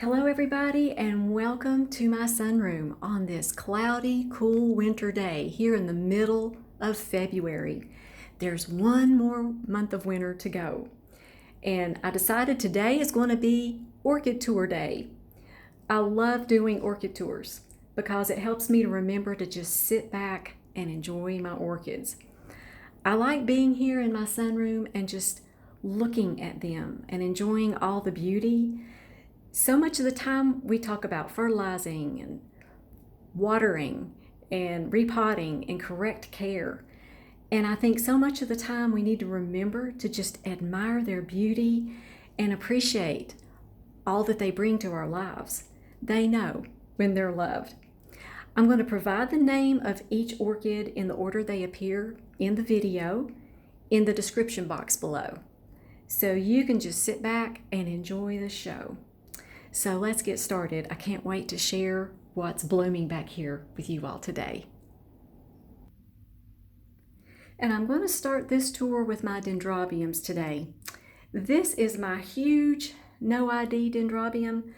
Hello everybody and welcome to my sunroom on this cloudy, cool winter day here in the middle of February. There's one more month of winter to go. And I decided today is going to be Orchid Tour Day. I love doing orchid tours because it helps me to remember to just sit back and enjoy my orchids. I like being here in my sunroom and just looking at them and enjoying all the beauty. So much of the time we talk about fertilizing and watering and repotting and correct care. And I think so much of the time we need to remember to just admire their beauty and appreciate all that they bring to our lives. They know when they're loved. I'm going to provide the name of each orchid in the order they appear in the video in the description box below. So you can just sit back and enjoy the show. So let's get started. I can't wait to share what's blooming back here with you all today. And I'm going to start this tour with my Dendrobiums today. This is my huge no ID Dendrobium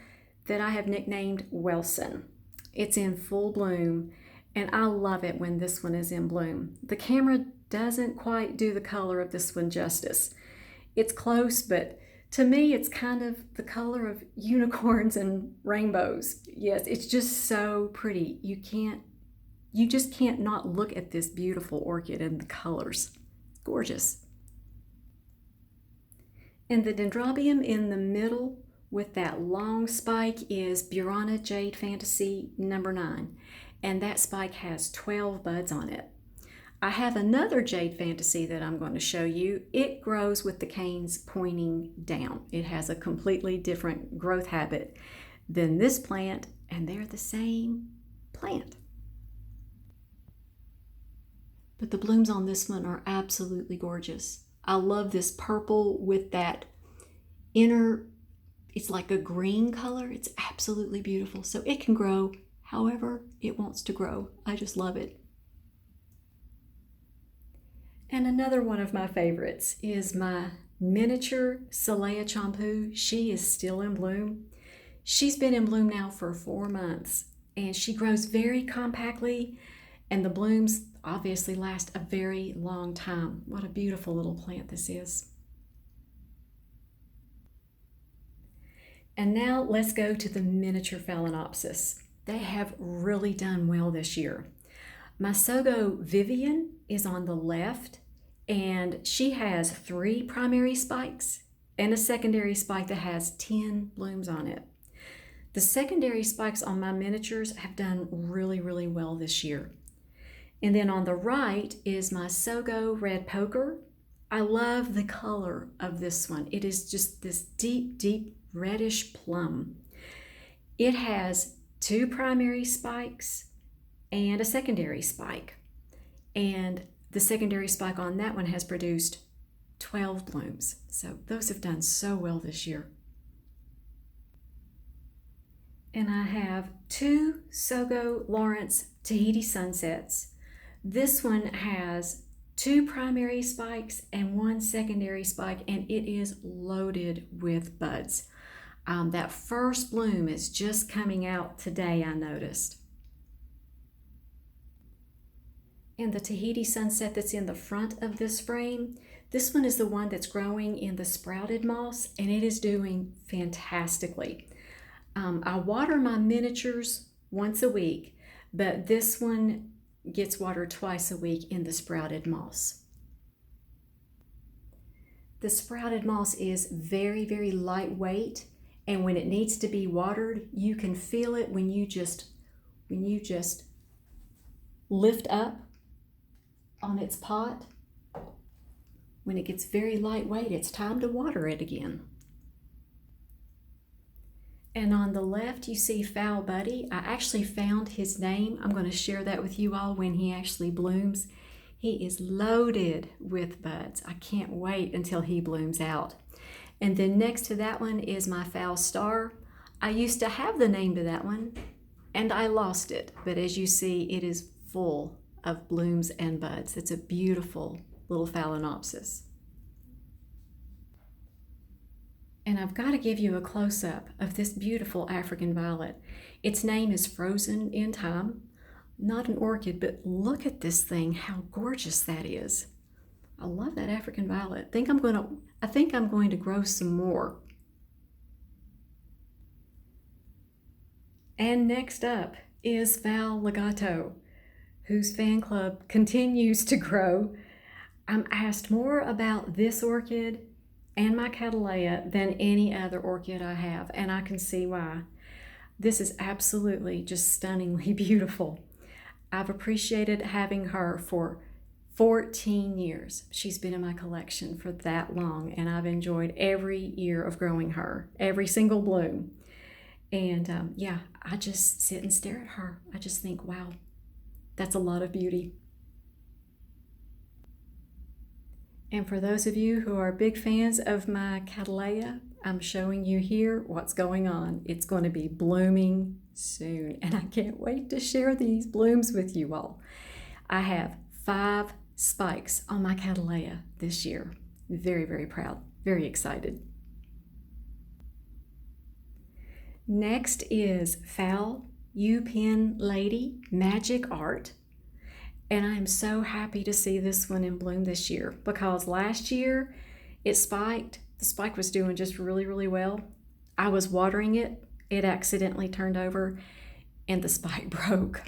that I have nicknamed Wilson. It's in full bloom and I love it when this one is in bloom. The camera doesn't quite do the color of this one justice. It's close, but to me, it's kind of the color of unicorns and rainbows. Yes, it's just so pretty. You just can't not look at this beautiful orchid and the colors. Gorgeous. And the Dendrobium in the middle with that long spike is Burana Jade Fantasy number 9. And that spike has 12 buds on it. I have another Jade Fantasy that I'm going to show you. It grows with the canes pointing down. It has a completely different growth habit than this plant, and they're the same plant. But the blooms on this one are absolutely gorgeous. I love this purple with that inner, it's like a green color. It's absolutely beautiful. So it can grow however it wants to grow. I just love it. And another one of my favorites is my miniature Cattleya Champu. She is still in bloom. She's been in bloom now for 4 months and she grows very compactly and the blooms obviously last a very long time. What a beautiful little plant this is. And now let's go to the miniature phalaenopsis. They have really done well this year. My Sogo Vivian is on the left and she has 3 primary spikes and a secondary spike that has 10 blooms on it. The secondary spikes on my miniatures have done really well this year. And then on the right is my Sogo Red Poker. I love the color of this one. It is just this deep reddish plum. It has 2 primary spikes and a secondary spike. And the secondary spike on that one has produced 12 blooms. So those have done so well this year. And I have 2 Sogo Lawrence Tahiti Sunsets. This one has 2 primary spikes and 1 secondary spike, and it is loaded with buds. That first bloom is just coming out today, I noticed. And the Tahiti Sunset that's in the front of this frame, this one is the one that's growing in the sprouted moss and it is doing fantastically. I water my miniatures once a week, but this one gets watered twice a week in the sprouted moss. The sprouted moss is very lightweight, and when it needs to be watered, you can feel it when you just lift up on its pot. When it gets very lightweight, it's time to water it again. And on the left, you see Phal Buddy. I actually found his name. I'm going to share that with you all when he actually blooms. He is loaded with buds. I can't wait until he blooms out. And then next to that one is my Phal Star. I used to have the name to that one and I lost it. But as you see, it is full of blooms and buds. It's a beautiful little phalaenopsis. And I've got to give you a close-up of this beautiful African violet. Its name is Frozen in Time. Not an orchid, but look at this thing, how gorgeous that is. I love that African violet. I think I'm going to grow some more. And next up is Phal Legato, whose fan club continues to grow. I'm asked more about this orchid and my Cattleya than any other orchid I have, and I can see why. This is absolutely just stunningly beautiful. I've appreciated having her for 14 years. She's been in my collection for that long, and I've enjoyed every year of growing her, every single bloom. And yeah, I just sit and stare at her. I just think, wow, that's a lot of beauty. And for those of you who are big fans of my Cattleya, I'm showing you here what's going on. It's going to be blooming soon, and I can't wait to share these blooms with you all. I have 5 spikes on my Cattleya this year. Very, very proud, very excited. Next is Phal U-Pen Lady Magic Art. And I am so happy to see this one in bloom this year because last year it spiked. The spike was doing just really, really well. I was watering it. It accidentally turned over and the spike broke.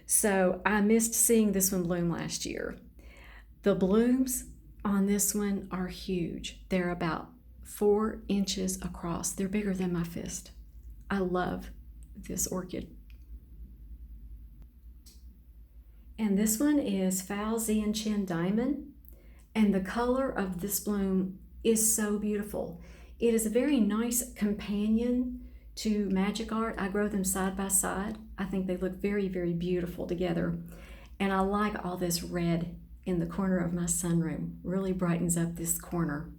So I missed seeing this one bloom last year. The blooms on this one are huge. They're about 4 inches across. They're bigger than my fist. I love this orchid. And this one is Phal Chen Diamond, and the color of this bloom is so beautiful. It is a very nice companion to Magic Art. I grow them side by side. I think they look very, very beautiful together. And I like all this red in the corner of my sunroom. Really brightens up this corner.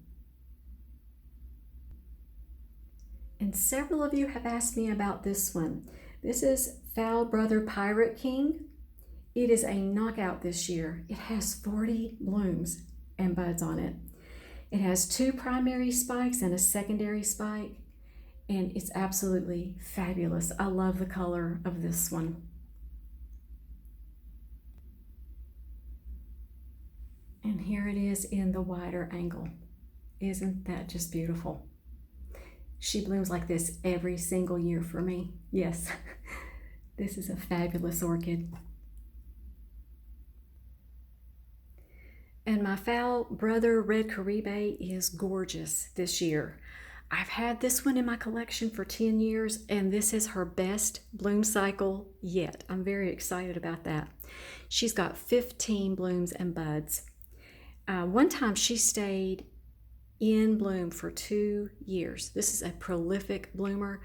And several of you have asked me about this one. This is Phal Brother Pirate King. It is a knockout this year. It has 40 blooms and buds on it. It has 2 primary spikes and a secondary spike, and it's absolutely fabulous. I love the color of this one. And here it is in the wider angle. Isn't that just beautiful? She blooms like this every single year for me. Yes, this is a fabulous orchid. And my Phal Brother Red Caribe is gorgeous this year. I've had this one in my collection for 10 years, and this is her best bloom cycle yet. I'm very excited about that. She's got 15 blooms and buds. One time she stayed in bloom for 2 years. This is a prolific bloomer,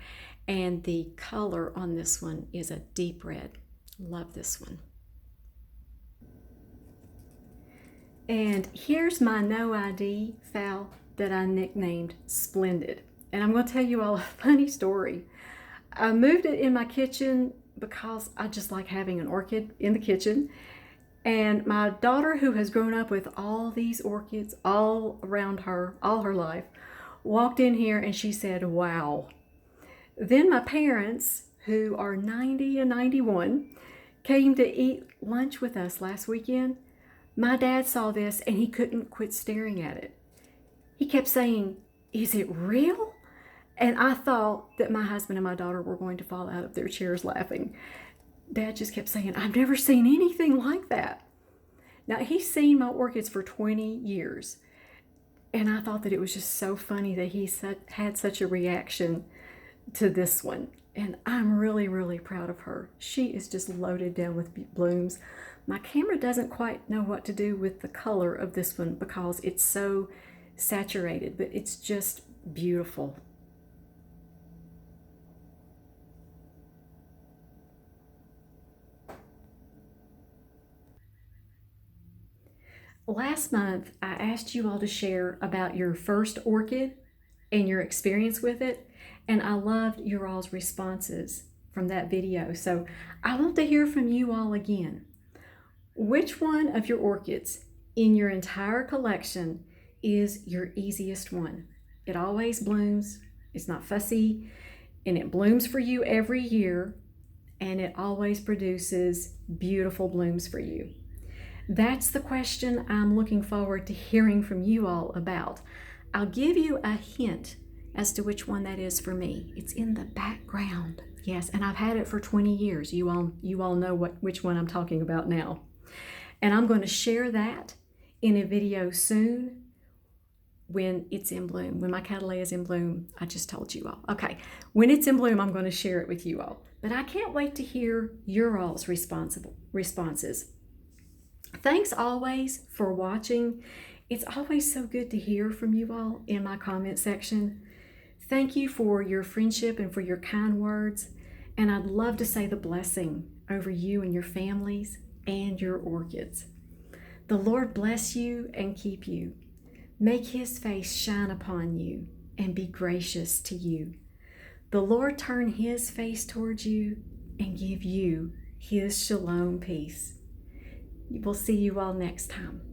and the color on this one is a deep red. Love this one. And here's my no ID Phal that I nicknamed Splendid. And I'm going to tell you all a funny story. I moved it in my kitchen because I just like having an orchid in the kitchen. And my daughter, who has grown up with all these orchids all around her, all her life, walked in here and she said, wow. Then my parents, who are 90 and 91, came to eat lunch with us last weekend. My dad saw this and he couldn't quit staring at it. He kept saying, is it real? And I thought that my husband and my daughter were going to fall out of their chairs laughing. Dad just kept saying, I've never seen anything like that. Now, he's seen my orchids for 20 years. And I thought that it was just so funny that he had such a reaction to this one. And I'm really, really proud of her. She is just loaded down with blooms. My camera doesn't quite know what to do with the color of this one because it's so saturated, but it's just beautiful. Last month, I asked you all to share about your first orchid and your experience with it, and I loved your all's responses from that video. So I want to hear from you all again. Which one of your orchids in your entire collection is your easiest one? It always blooms. It's not fussy, and it blooms for you every year, and it always produces beautiful blooms for you. That's the question I'm looking forward to hearing from you all about. I'll give you a hint as to which one that is for me. It's in the background. Yes, and I've had it for 20 years. You all know which one I'm talking about now. And I'm going to share that in a video soon when it's in bloom, when my Cattleya is in bloom. I just told you all. Okay, when it's in bloom, I'm going to share it with you all. But I can't wait to hear your all's responses. Thanks always for watching. It's always so good to hear from you all in my comment section. Thank you for your friendship and for your kind words. And I'd love to say the blessing over you and your families and your orchids. The Lord bless you and keep you. Make his face shine upon you and be gracious to you. The Lord turn his face towards you and give you his shalom peace. We'll see you all next time.